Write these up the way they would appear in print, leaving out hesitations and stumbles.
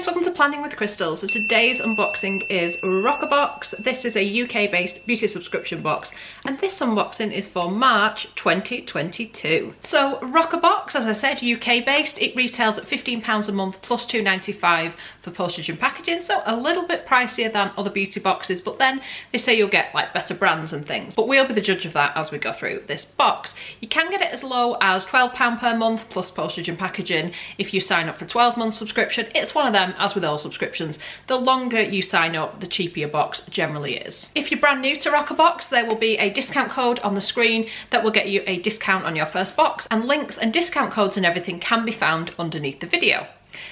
guys, welcome to Planning with Crystal. So today's unboxing is ROCCABOX. This is a UK based beauty subscription box and this unboxing is for March 2022. So ROCCABOX, as I said, UK based. It retails at £15 a month plus £2.95 for postage and packaging, so a little bit pricier than other beauty boxes, but then they say you'll get like better brands and things, but we'll be the judge of that as we go through this box. You can get it as low as £12 per month plus postage and packaging if you sign up for 12-month subscription. It's one of them, as with all subscriptions, the longer you sign up, the cheaper your box generally is. If you're brand new to ROCCABOX, there will be a discount code on the screen that will get you a discount on your first box, and links and discount codes and everything can be found underneath the video.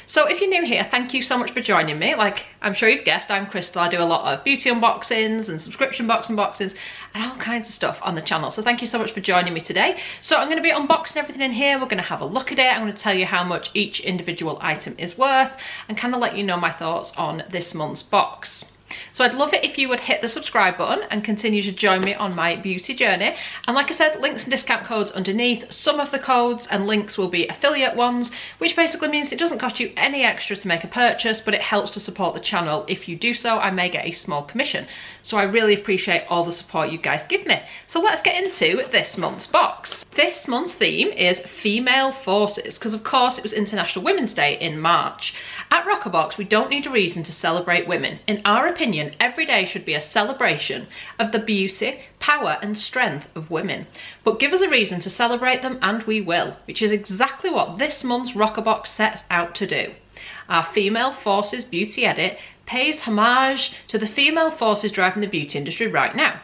So if you're new here, thank you so much for joining me. Like I'm sure you've guessed, I'm Crystal. I do a lot of beauty unboxings and subscription box unboxings and all kinds of stuff on the channel. So thank you so much for joining me today. So I'm going to be unboxing everything in here. We're going to have a look at it. I'm going to tell you how much each individual item is worth and kind of let you know my thoughts on this month's box. So I'd love it if you would hit the subscribe button and continue to join me on my beauty journey. And like I said, links and discount codes underneath. Some of the codes and links will be affiliate ones, which basically means it doesn't cost you any extra to make a purchase, but it helps to support the channel. If you do so, I may get a small commission. So I really appreciate all the support you guys give me. So let's get into this month's box. This month's theme is female forces, because of course it was International Women's Day in March. At ROCCABOX, we don't need a reason to celebrate women. In our opinion, every day should be a celebration of the beauty, power and strength of women. But give us a reason to celebrate them and we will, which is exactly what this month's ROCCABOX sets out to do. Our Female Forces Beauty Edit pays homage to the female forces driving the beauty industry right now.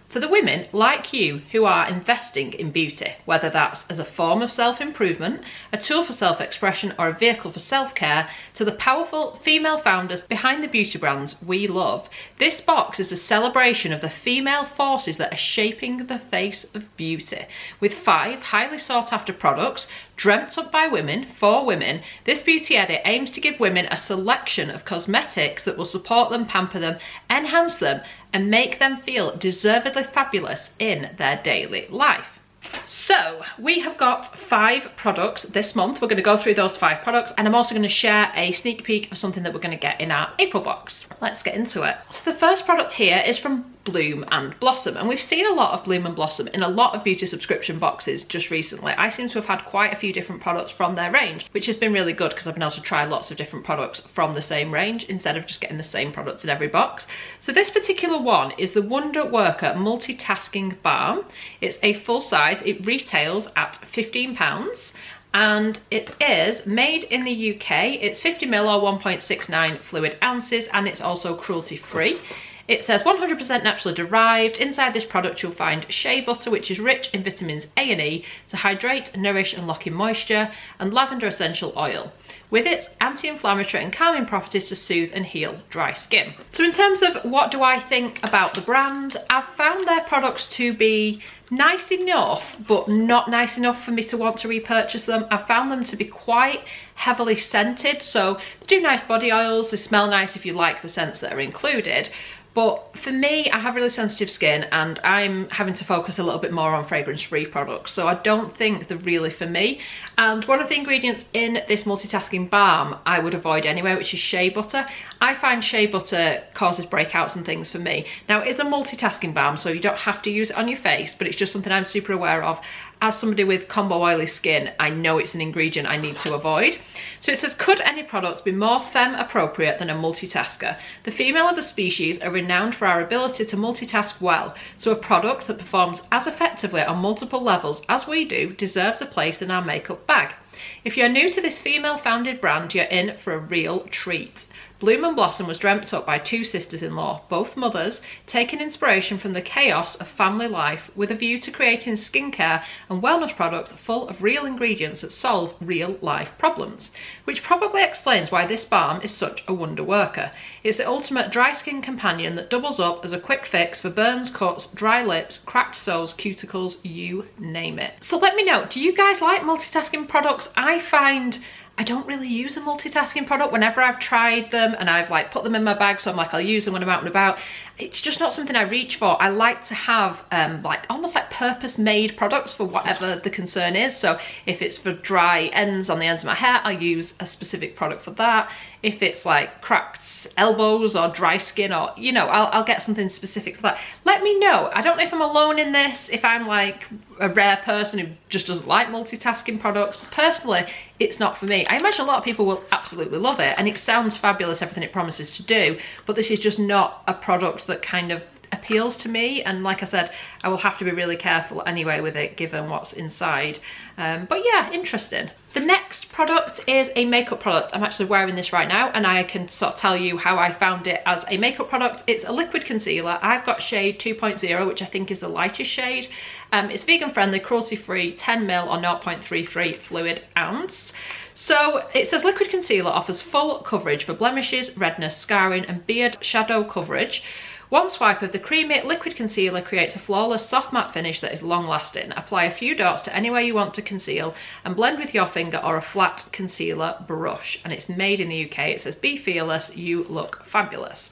For the women like you who are investing in beauty, whether that's as a form of self-improvement, a tool for self-expression or a vehicle for self-care, to the powerful female founders behind the beauty brands we love, this box is a celebration of the female forces that are shaping the face of beauty. With 5 highly sought after products, dreamt up by women, for women, this beauty edit aims to give women a selection of cosmetics that will support them, pamper them, enhance them, and make them feel deservedly fabulous in their daily life. So we have got 5 products this month. We're going to go through those 5 products and I'm also going to share a sneak peek of something that we're going to get in our April box. Let's get into it. So the first product here is from Bloom and Blossom, and we've seen a lot of Bloom and Blossom in a lot of beauty subscription boxes just recently. I seem to have had quite a few different products from their range, which has been really good because I've been able to try lots of different products from the same range instead of just getting the same products in every box. So this particular one is the Wonder Worker Multitasking Balm. It's a full size. It retails at £15 and it is made in the UK. It's 50ml or 1.69 fluid ounces and it's also cruelty free. It says 100% naturally derived. Inside this product you'll find shea butter, which is rich in vitamins A and E to hydrate, nourish and lock in moisture, and lavender essential oil, with its anti-inflammatory and calming properties to soothe and heal dry skin. So in terms of what do I think about the brand, I've found their products to be nice enough, but not nice enough for me to want to repurchase them. I found them to be quite heavily scented, so they do nice body oils, they smell nice if you like the scents that are included. But for me, I have really sensitive skin and I'm having to focus a little bit more on fragrance-free products, so I don't think they're really for me. And one of the ingredients in this multitasking balm I would avoid anyway, which is shea butter. I find shea butter causes breakouts and things for me. Now, it is a multitasking balm, so you don't have to use it on your face, but it's just something I'm super aware of. As somebody with combo oily skin, I know it's an ingredient I need to avoid. So it says, could any products be more femme appropriate than a multitasker? The female of the species are renowned for our ability to multitask well, so a product that performs as effectively on multiple levels as we do deserves a place in our makeup bag. If you're new to this female-founded brand, you're in for a real treat. Bloom and Blossom was dreamt up by 2 sisters-in-law, both mothers, taking inspiration from the chaos of family life with a view to creating skincare and wellness products full of real ingredients that solve real-life problems, which probably explains why this balm is such a wonder worker. It's the ultimate dry skin companion that doubles up as a quick fix for burns, cuts, dry lips, cracked soles, cuticles, you name it. So let me know, do you guys like multitasking products? I find I don't really use a multitasking product. Whenever I've tried them and I've like put them in my bag, so I'm like, I'll use them when I'm out and about, it's just not something I reach for. I like to have like almost like purpose-made products for whatever the concern is. So if it's for dry ends on the ends of my hair, I'll use a specific product for that. If it's like cracked elbows or dry skin, or, you know, I'll get something specific for that. Let me know. I don't know if I'm alone in this, if I'm like a rare person who just doesn't like multitasking products. But personally, it's not for me. I imagine a lot of people will absolutely love it, and it sounds fabulous, everything it promises to do, but this is just not a product that kind of appeals to me. And like I said, I will have to be really careful anyway with it, given what's inside. But yeah, interesting. The next product is a makeup product. I'm actually wearing this right now, and I can sort of tell you how I found it as a makeup product. It's a liquid concealer. I've got shade 2.0, which I think is the lightest shade. It's vegan friendly, cruelty free, 10ml or 0.33 fluid ounce. So it says liquid concealer offers full coverage for blemishes, redness, scarring and beard shadow coverage. One swipe of the creamy liquid concealer creates a flawless soft matte finish that is long lasting. Apply a few dots to anywhere you want to conceal and blend with your finger or a flat concealer brush. And it's made in the UK. It says, be fearless, you look fabulous.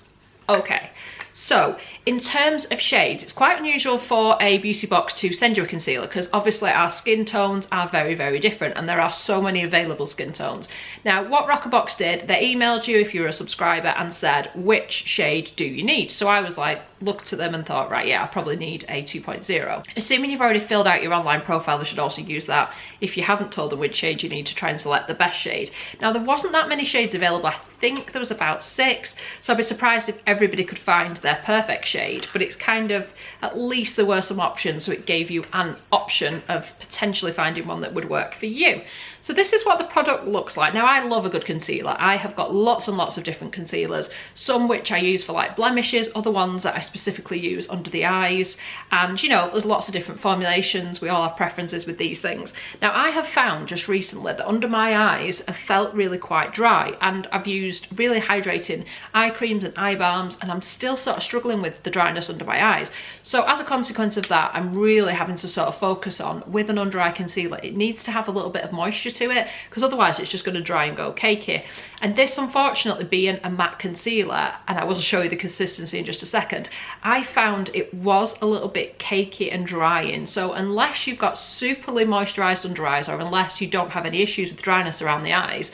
Okay, so in terms of shades, it's quite unusual for a beauty box to send you a concealer, because obviously our skin tones are very, very different, and there are so many available skin tones. Now, what ROCCABOX did, they emailed you if you're a subscriber and said, which shade do you need? So I was like, looked at them and thought, right, yeah, I probably need a 2.0. Assuming you've already filled out your online profile, they should also use that if you haven't told them which shade you need to try and select the best shade. Now, there wasn't that many shades available. I think there was about 6, so I'd be surprised if everybody could find their perfect shade, but it's kind of, at least there were some options, so it gave you an option of potentially finding one that would work for you. So this is what the product looks like. Now, I love a good concealer. I have got lots and lots of different concealers, some which I use for like blemishes, other ones that I specifically use under the eyes. And you know, there's lots of different formulations. We all have preferences with these things. Now, I have found just recently that under my eyes have felt really quite dry, and I've used really hydrating eye creams and eye balms, and I'm still sort of struggling with the dryness under my eyes. So as a consequence of that, I'm really having to sort of focus on, with an under eye concealer, it needs to have a little bit of moisture to it, because otherwise it's just going to dry and go cakey. And this, unfortunately, being a matte concealer, and I will show you the consistency in just a second, I found it was a little bit cakey and drying. So unless you've got superly moisturized under eyes, or unless you don't have any issues with dryness around the eyes,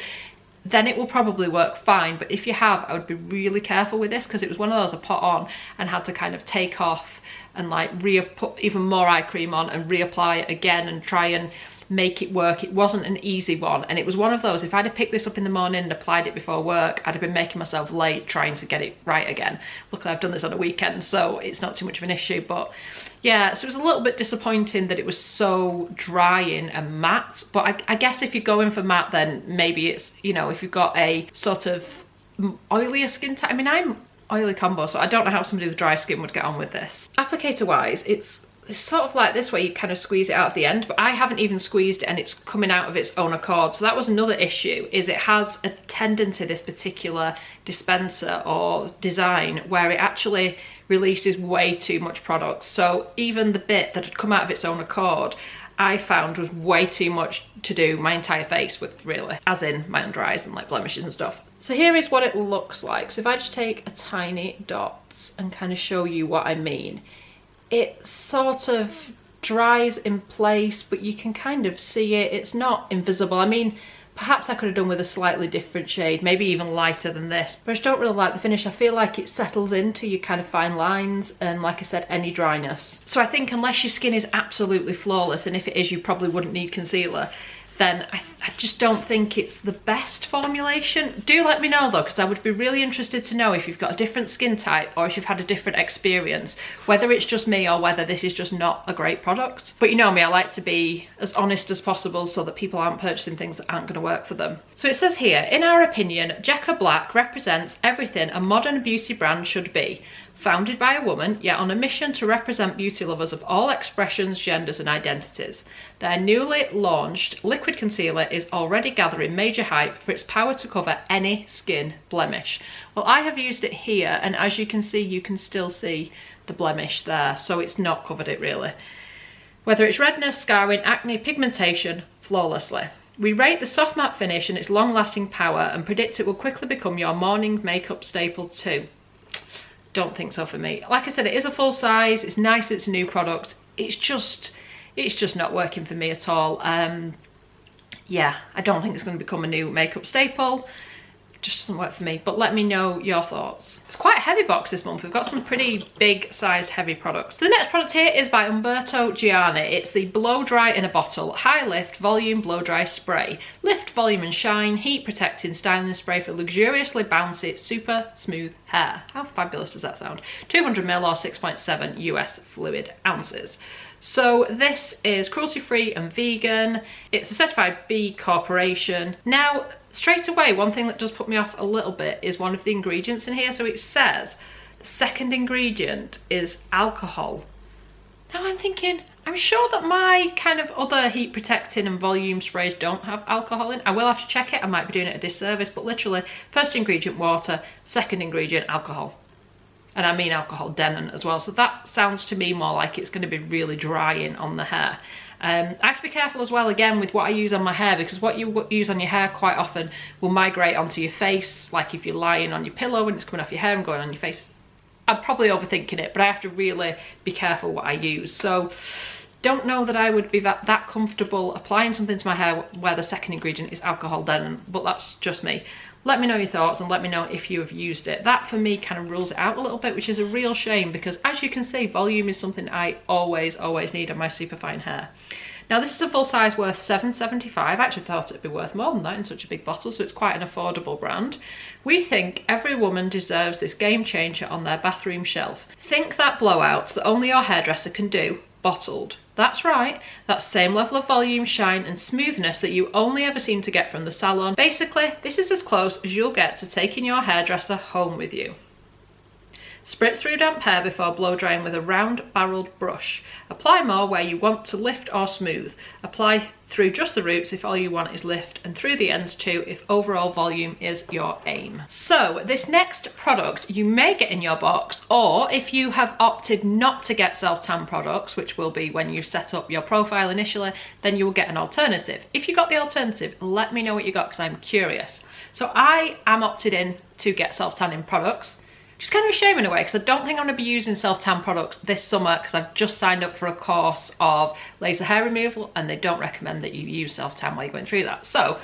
then it will probably work fine. But if you have, I would be really careful with this, because it was one of those I put on and had to kind of take off and like put even more eye cream on and reapply it again and try and make it work. It wasn't an easy one, and it was one of those, if I'd have picked this up in the morning and applied it before work, I'd have been making myself late trying to get it right again. Luckily I've done this on a weekend, so it's not too much of an issue. But yeah, so it was a little bit disappointing that it was so drying and matte. But I guess if you're going for matte, then maybe it's, you know, if you've got a sort of oilier skin type. I mean, I'm oily combo, so I don't know how somebody with dry skin would get on with this. Applicator wise, it's sort of like this, where you kind of squeeze it out at the end, but I haven't even squeezed it and it's coming out of its own accord. So that was another issue, is it has a tendency, this particular dispenser or design, where it actually releases way too much product. So even the bit that had come out of its own accord, I found was way too much to do my entire face with, really, as in my under eyes and like blemishes and stuff. So here is what it looks like. So if I just take a tiny dot and kind of show you what I mean, it sort of dries in place, but you can kind of see it. It's not invisible. I mean, perhaps I could have done with a slightly different shade, maybe even lighter than this, but I just don't really like the finish. I feel like it settles into your kind of fine lines and, like I said, any dryness. So I think unless your skin is absolutely flawless, and if it is, you probably wouldn't need concealer, then I just don't think it's the best formulation. Do let me know though, because I would be really interested to know if you've got a different skin type or if you've had a different experience, whether it's just me or whether this is just not a great product. But you know me, I like to be as honest as possible so that people aren't purchasing things that aren't going to work for them. So it says here, in our opinion, Jekka Black represents everything a modern beauty brand should be. Founded by a woman, yet on a mission to represent beauty lovers of all expressions, genders and identities. Their newly launched liquid concealer is already gathering major hype for its power to cover any skin blemish. Well, I have used it here, and as you can see, you can still see the blemish there, so it's not covered it really. Whether it's redness, scarring, acne, pigmentation, flawlessly. We rate the soft matte finish and its long-lasting power and predict it will quickly become your morning makeup staple too. don't think so for me. Like I said, it is a full size, it's nice, it's a new product. It's just not working for me at all. Yeah, I don't think it's going to become a new makeup staple. It just doesn't work for me, but let me know your thoughts. It's quite a heavy box this month. We've got some pretty big sized heavy products. The next product here is by Umberto Gianni. It's the Blow Dry in a Bottle High Lift Volume Blow Dry Spray. Lift, volume and shine, heat protecting styling spray for luxuriously bouncy, super smooth hair. How fabulous does that sound? 200ml or 6.7 US fluid ounces. So this is cruelty-free and vegan. It's a certified B Corporation. Now, straight away, one thing that does put me off a little bit is one of the ingredients in here. So it says the second ingredient is alcohol. Now I'm thinking, I'm sure that my kind of other heat protecting and volume sprays don't have alcohol in. I will have to check it. I might be doing it a disservice, but literally first ingredient water, second ingredient alcohol. And I mean alcohol denon as well. So that sounds to me more like it's going to be really drying on the hair. I have to be careful as well, again, with what I use on my hair, because what you use on your hair quite often will migrate onto your face. Like if you're lying on your pillow and it's coming off your hair and going on your face. I'm probably overthinking it, but I have to really be careful what I use. So don't know that I would be that comfortable applying something to my hair where the second ingredient is alcohol denon, but that's just me. Let me know your thoughts and let me know if you have used it. That for me kind of rules it out a little bit, which is a real shame because as you can see, volume is something I always need on my superfine hair. Now this is a full size worth $7.75. I actually thought it'd be worth more than that in such a big bottle, so it's quite an affordable brand. We think every woman deserves this game changer on their bathroom shelf. Think that blowout that only your hairdresser can do, bottled. That's right, that same level of volume, shine and smoothness that you only ever seem to get from the salon. Basically, this is as close as you'll get to taking your hairdresser home with you. Spritz through damp hair before blow drying with a round barreled brush. Apply more where you want to lift or smooth. Apply through just the roots if all you want is lift, and through the ends too if overall volume is your aim. So this next product you may get in your box, or if you have opted not to get self-tan products, which will be when you set up your profile initially, then you will get an alternative. If you got the alternative, let me know what you got because I'm curious. So I am opted in to get self-tanning products. Which is kind of a shame in a way because I don't think I'm going to be using self-tan products this summer because I've just signed up for a course of laser hair removal and they don't recommend that you use self-tan while you're going through that. So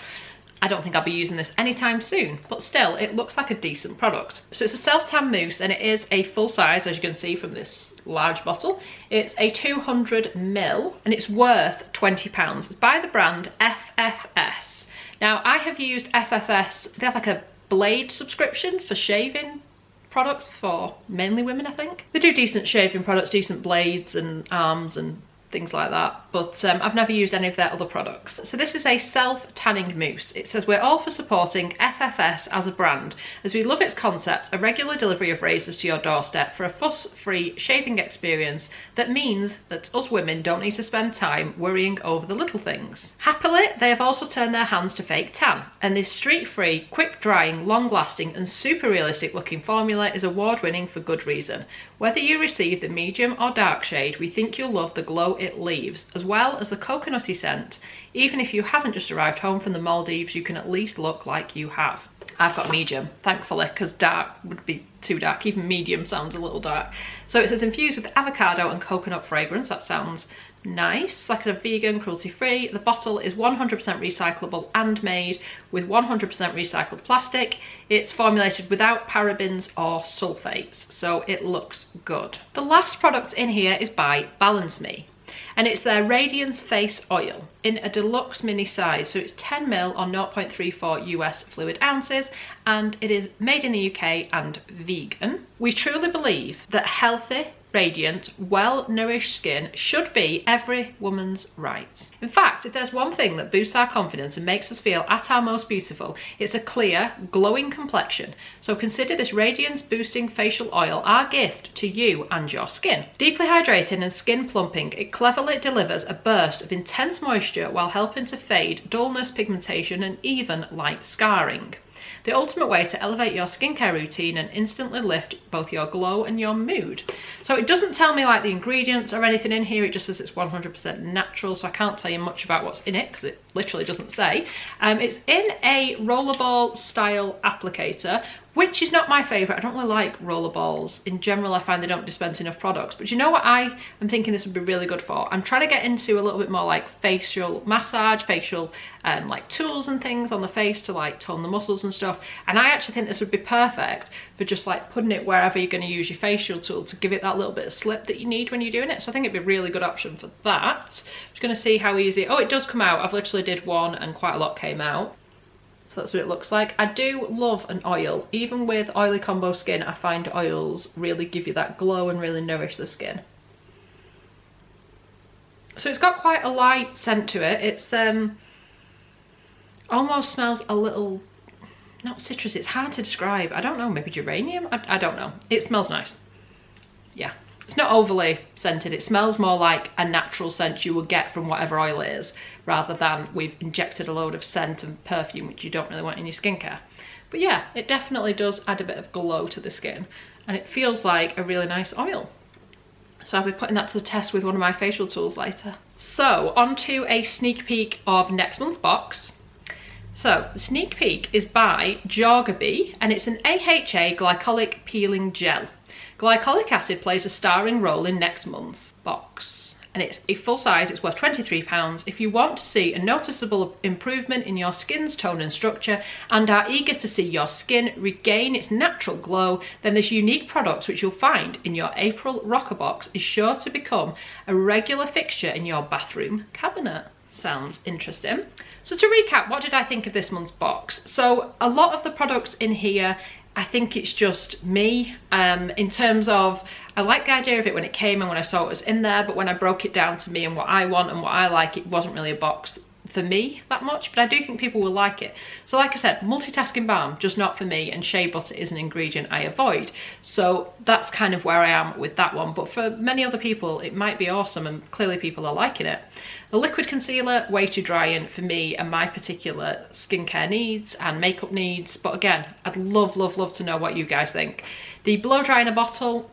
I don't think I'll be using this anytime soon, but still it looks like a decent product. So it's a self-tan mousse and it is a full size, as you can see from this large bottle. It's a 200ml and it's worth £20. It's by the brand FFS. Now I have used FFS, they have like a blade subscription for shaving products for mainly women, I think. They do decent shaving products, decent blades and arms and things like that, but I've never used any of their other products. So this is a self-tanning mousse. It says, we're all for supporting FFS as a brand, as we love its concept, a regular delivery of razors to your doorstep for a fuss-free shaving experience that means that us women don't need to spend time worrying over the little things. Happily, they have also turned their hands to fake tan, and this streak-free, quick-drying, long-lasting and super realistic looking formula is award-winning for good reason. Whether you receive the medium or dark shade, we think you'll love the glow it leaves, as well as the coconutty scent. Even if you haven't just arrived home from the Maldives, you can at least look like you have. I've got medium, thankfully, because dark would be too dark. Even medium sounds a little dark. So it says infused with avocado and coconut fragrance. That sounds nice, like a vegan, cruelty-free. The bottle is 100% recyclable and made with 100% recycled plastic. It's formulated without parabens or sulfates, so it looks good. The last product in here is by Balance Me, and it's their Radiance Face Oil in a deluxe mini size. So it's 10ml or 0.34 US fluid ounces, and it is made in the UK and vegan. We truly believe that healthy, radiant, well-nourished skin should be every woman's right. In fact, if there's one thing that boosts our confidence and makes us feel at our most beautiful, it's a clear, glowing complexion. So consider this radiance boosting facial oil our gift to you and your skin. Deeply hydrating and skin plumping, it cleverly delivers a burst of intense moisture while helping to fade dullness, pigmentation and even light scarring. The ultimate way to elevate your skincare routine and instantly lift both your glow and your mood. So it doesn't tell me like the ingredients or anything in here, it just says it's 100% natural, so I can't tell you much about what's in it because it literally doesn't say. It's in a rollerball style applicator, which is not my favourite. I don't really like roller balls. In general, I find they don't dispense enough products. But you know what I am thinking this would be really good for? I'm trying to get into a little bit more like facial massage, facial like tools and things on the face to like tone the muscles and stuff. And I actually think this would be perfect for just like putting it wherever you're going to use your facial tool to give it that little bit of slip that you need when you're doing it. So I think it'd be a really good option for that. Just going to see how easy. Oh, it does come out. I've literally did one and quite a lot came out. So that's what it looks like. I do love an oil. Even with oily combo skin, I find oils really give you that glow and really nourish the skin. So it's got quite a light scent to it. It's almost smells a little, not citrus, it's hard to describe. I don't know, maybe geranium? I don't know. It smells nice. Yeah. It's not overly scented. It smells more like a natural scent you would get from whatever oil it is, rather than we've injected a load of scent and perfume, which you don't really want in your skincare. But yeah, it definitely does add a bit of glow to the skin, and it feels like a really nice oil. So I'll be putting that to the test with one of my facial tools later. So on to a sneak peek of next month's box. So the sneak peek is by Jorgaby, and it's an AHA glycolic peeling gel. Glycolic acid plays a starring role in next month's box, and it's a full size. It's worth £23. If you want to see a noticeable improvement in your skin's tone and structure and are eager to see your skin regain its natural glow, then this unique product, which you'll find in your April ROCCABOX, is sure to become a regular fixture in your bathroom cabinet. Sounds interesting. So to recap, what did I think of this month's box? So a lot of the products in here, I think it's just me, in terms of, I like the idea of it when it came and when I saw it was in there, but when I broke it down to me and what I want and what I like, it wasn't really a box for me that much, but I do think people will like it. So like I said, multitasking balm, just not for me, and shea butter is an ingredient I avoid. So that's kind of where I am with that one, but for many other people, it might be awesome, and clearly people are liking it. The liquid concealer, way too drying for me and my particular skincare needs and makeup needs, but again, I'd love, love, love to know what you guys think. The blow dry in a bottle,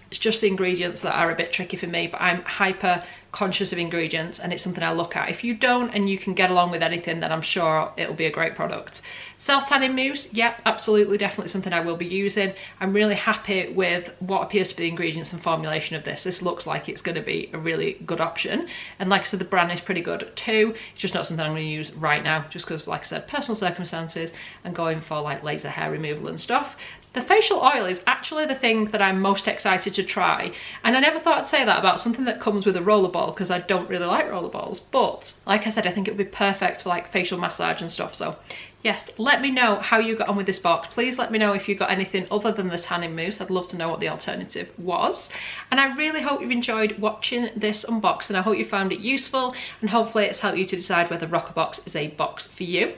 it's just the ingredients that are a bit tricky for me, but I'm hyper conscious of ingredients and it's something I look at. If you don't and you can get along with anything, then I'm sure it'll be a great product. Self-tanning mousse, yep, absolutely, definitely something I will be using. I'm really happy with what appears to be the ingredients and formulation of this. This looks like it's going to be a really good option. And like I said, the brand is pretty good too. It's just not something I'm going to use right now, just because, like I said, personal circumstances and going for like laser hair removal and stuff. The facial oil is actually the thing that I'm most excited to try, and I never thought I'd say that about something that comes with a rollerball, because I don't really like rollerballs, but like I said, I think it would be perfect for like facial massage and stuff. So yes, let me know how you got on with this box. Please let me know if you got anything other than the tanning mousse. I'd love to know what the alternative was. And I really hope you've enjoyed watching this unboxing. I hope you found it useful, and hopefully it's helped you to decide whether ROCCABOX is a box for you.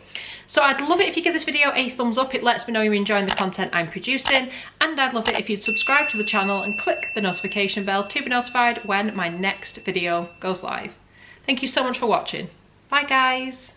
So I'd love it if you give this video a thumbs up. It lets me know you're enjoying the content I'm producing, and I'd love it if you'd subscribe to the channel and click the notification bell to be notified when my next video goes live. Thank you so much for watching. Bye guys.